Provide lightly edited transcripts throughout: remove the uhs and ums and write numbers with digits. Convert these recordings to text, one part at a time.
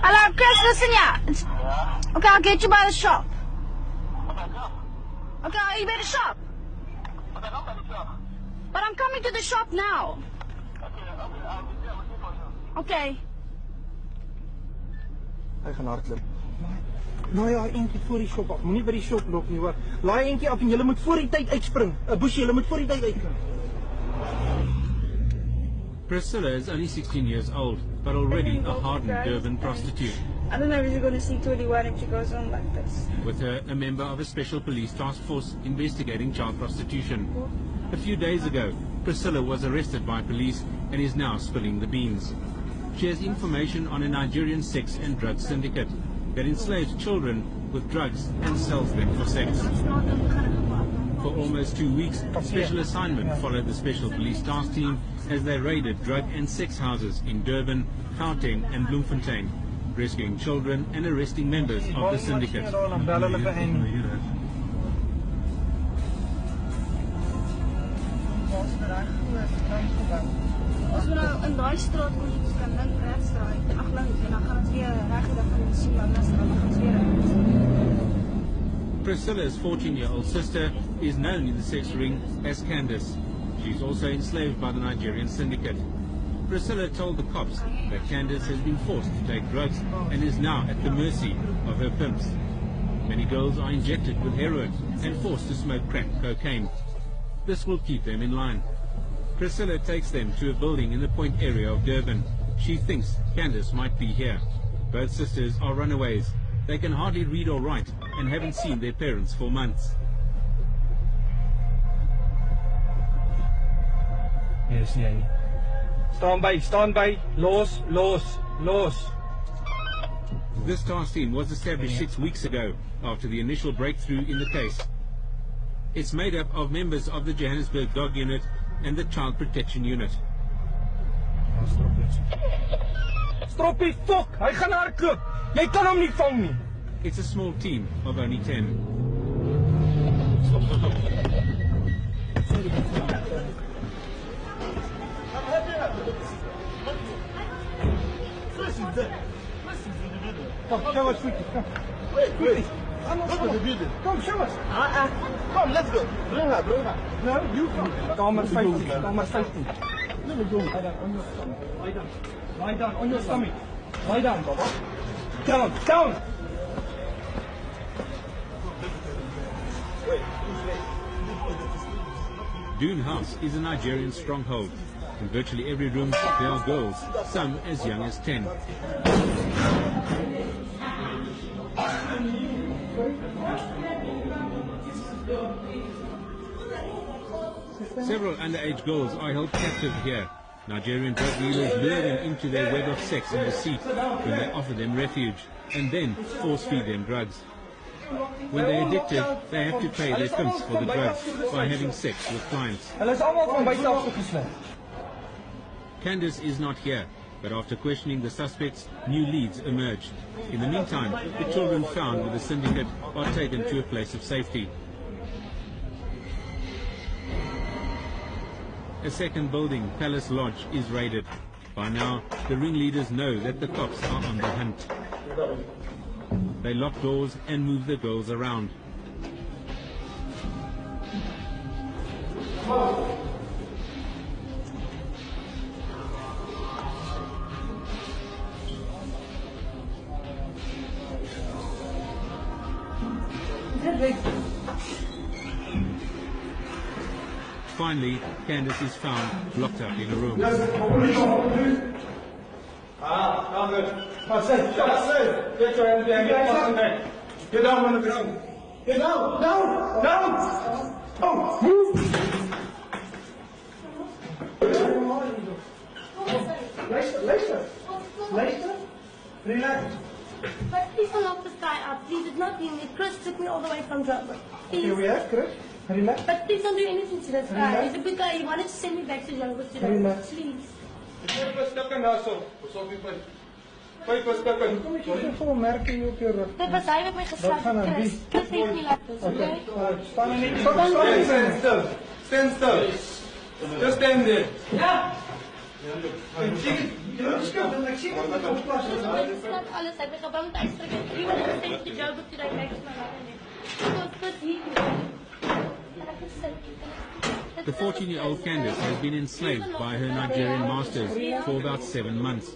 Hello, Chris, listen here. Okay, I'll get you by the shop. Okay, are you by the shop? But I'm coming to the shop now. Okay. Hy gaan hardloop. Nou ja, eentjie voor die shop af. Moenie by die shop loop nie, hoor. Laai eentjie af en julle moet voor die tyd uitspring. Boesie, julle moet voor die tyd uitspring. Priscilla is only 16 years old, but already a hardened Durban prostitute. I don't know if you're going to see 21 if she goes on like this. With her, a member of a special police task force investigating child prostitution. A few days ago, Priscilla was arrested by police and is now spilling the beans. She has information on a Nigerian sex and drug syndicate that enslaves children with drugs and sells them for sex. For almost 2 weeks, special assignment followed the special police task team as they raided drug and sex houses in Durban, Gauteng and Bloemfontein, rescuing children and arresting members of the syndicate. As we nou in daai straat kon ons kan links regs draai, ag links en dan gaan ons weer reg en dan gaan ons sien wat nas dan gaan ons weer. Priscilla's 14-year-old sister is known in the sex ring as Candace. She's also enslaved by the Nigerian syndicate. Priscilla told the cops that Candace has been forced to take drugs and is now at the mercy of her pimps. Many girls are injected with heroin and forced to smoke crack cocaine. This will keep them in line. Priscilla takes them to a building in the Point area of Durban. She thinks Candace might be here. Both sisters are runaways. They can hardly read or write and haven't seen their parents for months. Yes, nee. Stand by, los. This task team was established 6 weeks ago after the initial breakthrough in the case. It's made up of members of the Johannesburg Dog Unit and the Child Protection Unit. Stroppie, fuck! Hy gaan hardloop. Jy kan hom nie vang nie. It's a small team of only 10. Come, show us quickly. Come. Wait. Look at the building. Come, show us. Come, let's go. Bring her. No, you come. Kamer 15. Let me go. Lie down on your stomach. Lie down on your stomach. Lie down, Baba. Down. Dune House is a Nigerian stronghold. In virtually every room there are girls, some as young as 10. Several underage girls are held captive here. Nigerian drug dealers lure them into their web of sex and deceit when they offer them refuge and then force-feed them drugs. When they're addicted, they have to pay their pimps for the drugs by having sex with clients. Candace is not here, but after questioning the suspects, new leads emerged. In the meantime, the children found with the syndicate are taken to a place of safety. A second building, Palace Lodge, is raided. By now, the ringleaders know that the cops are on the hunt. They lock doors and move the girls around. Finally, Candace is found locked up in a room. Get your hands behind. Get down on the ground. Get down. Oh, move. Luister. Relax. But please don't lock this guy up. Please, it's not me. Chris took me all the way from Joburg. Here we are, Chris. Relax. But please don't do anything to this guy. He's a good guy. He wanted to send me back to Joburg today. Relax. Please. Kom ek sê vir hom merk jy op jou rug. Dit was hy wat my geslag het, Chris. Chris het nie laat dus, okay? Staan er nie. Stand still. Just stand there. Ja. Not alles. Ek het gebang te uitstryk. Iemand het gesê die job het today next The 14-year-old Candace has been enslaved by her Nigerian masters for about 7 months.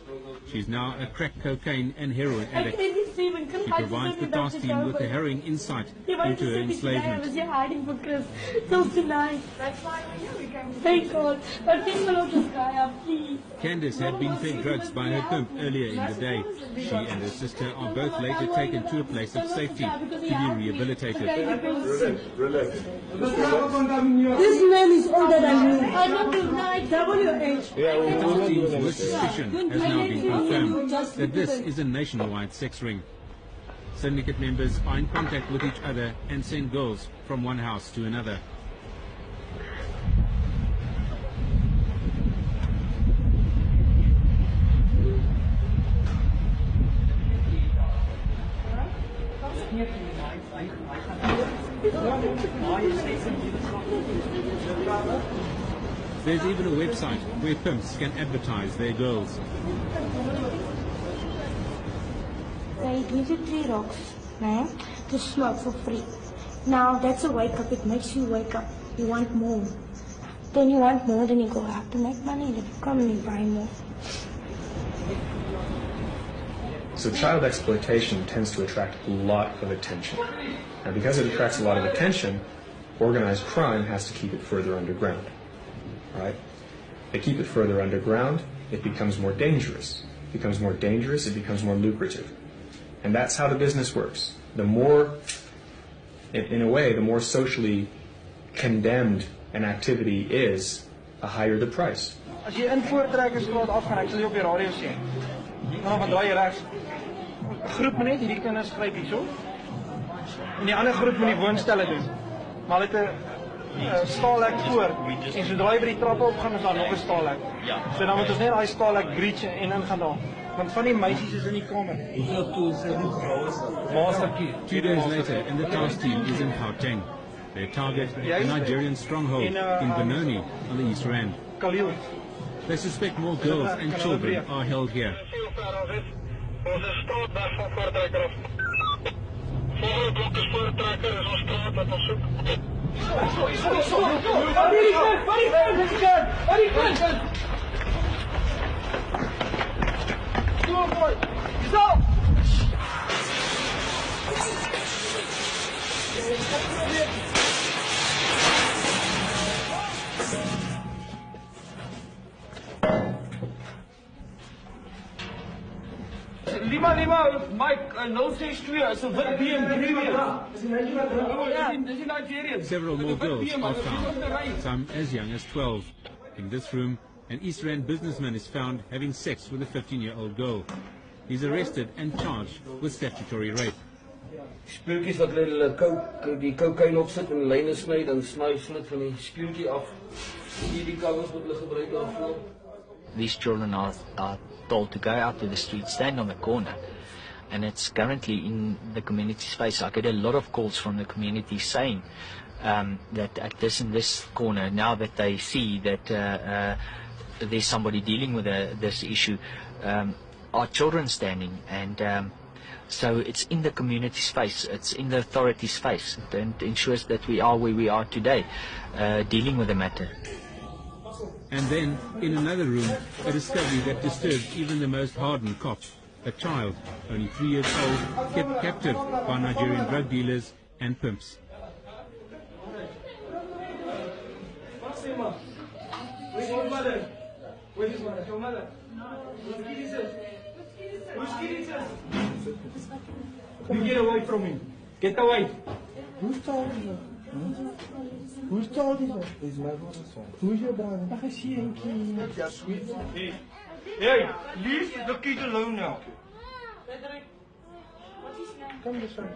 She's now a crack cocaine and heroin addict. She provides the task team with a harrowing insight into her enslavement. Was hiding for Chris till tonight. That's why we came. Thank God. But please help this guy up, please. Candace had been fed drugs by her pimp earlier in the day. She and her sister are both later taken to a place of safety to be rehabilitated. Relax. This man is older than you. I don't know. WH. The task team's worst suspicion has now been confirmed that this is a nationwide sex ring. Syndicate members are in contact with each other and send girls from one house to another. There's even a website where pimps can advertise their girls. They give you 3 rocks, man, to smoke for free. Now that's a wake up. It makes you wake up. You want more. Then you want more, then you go out to make money. Then you come and you buy more. So child exploitation tends to attract a lot of attention. And because it attracts a lot of attention, organized crime has to keep it further underground. Right? They keep it further underground, it becomes more dangerous. It becomes more dangerous, it becomes more lucrative. And that's how the business works. The more, in a way, the more socially condemned an activity is, the higher the price. As jy in Voortrekkersstraat afgaan, ek sal jou op die radio sien. Dan draai jy regs. 'n Groep moet net hierdie kinders gryp hierso. En die ander groep moet die woonstelle doen. Maar hulle het 'n staalhek voor. En sodra jy by die trappe opgaan, is daar nog 'n staalhek. So dan moet ons net daai staalhek breach en ingaan daar. Want van die meisies is in die kamer. Masterkey. 2 days later, and the task team is in Gauteng. Their target, a Nigerian stronghold in Benoni on the East Rand. Khalil. They suspect more girls and children are held here. Lima, Mike, 062 is 'n wit BMW. Dis Nigerian. Several more girls are found, some as young as 12. In this room, an East Rand businessman is found having sex with a 15-year-old girl. He's arrested and charged with statutory rape. Speeltjies wat hulle die cocaine opsit en lyne sny, dan sny hulle van die speeltjie af. Hierdie covers wat hulle gebruik daarvoor. These children are told to go out to the street, stand on the corner, and it's currently in the community space. I get a lot of calls from the community saying that at this and this corner, now that they see that there's somebody dealing with this issue, are children standing, and so it's in the community space, it's in the authority space, and it ensures that we are where we are today, dealing with the matter. And then, in another room, a discovery that disturbs even the most hardened cops. A child, only 3 years old, kept captive by Nigerian drug dealers and pimps. Where's your mother? Where's your mother? Who's Jesus? You get away from him. Get away. Who's told you? Who's told you? He's my brother's son. Who's your brother? Ach, is hier een kind. Ja, sweet. Hey, leave the kid alone now. Come this way.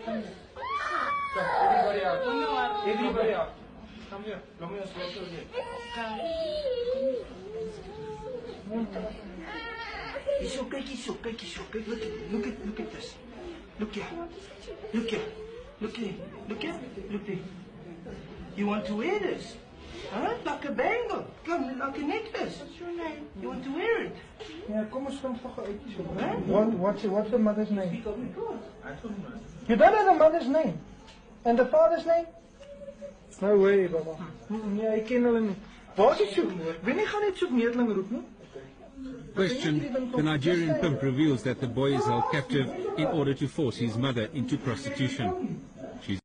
Come here. Everybody out. Everybody out. Come here. Come here. It's okay. It's okay. It's okay. Look at this. Look here. Look here. Look here. Look here. Look here. You want to wear this? Alright, like a bangle. Come, like a necklace. What's your name? You want to wear it? Ja, kom ons gaan gou uit. What's the mother's name? You don't know the mother's name? And the father's name? No way, Baba. Nee, ek ken hulle nie. Waar is die soek? Wie gaan net soek Neetling roep nie? Questioned, the Nigerian pimp reveals that the boy is held captive in order to force his mother into prostitution. She's